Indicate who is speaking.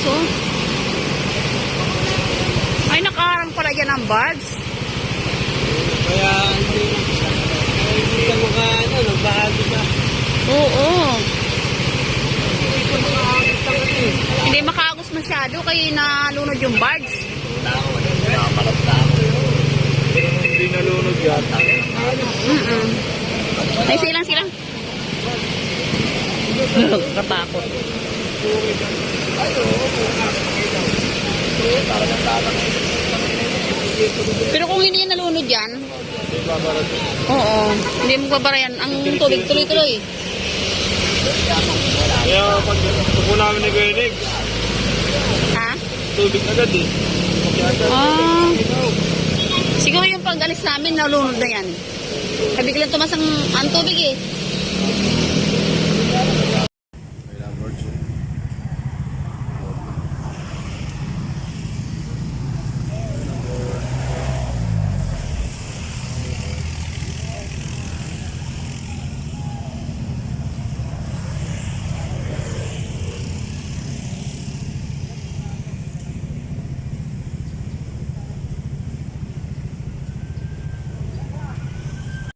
Speaker 1: oh. Ay, nakaharang pala dyan ang birds.
Speaker 2: Kaya hindi ka maka, nagbahagi ka.
Speaker 1: Oo.
Speaker 2: Hindi ka makaagos ka kasi.
Speaker 1: Hindi makaagos masyado kaya nalunod yung birds.
Speaker 2: Nakamalap na ako. Hindi nalunod yan.
Speaker 1: Ay, silang. Katakot. Pero kung hindi yan nalunod yan, oo, hindi magbabara yan. Ang tubig tuloy-tuloy.
Speaker 2: Kaya pag namin ni Gweneg,
Speaker 1: Ha?
Speaker 2: tubig agad eh.
Speaker 1: Ah. Siguro yung pag-alis namin, nalunod na yan. Kaya biglang tumas ang tubig eh.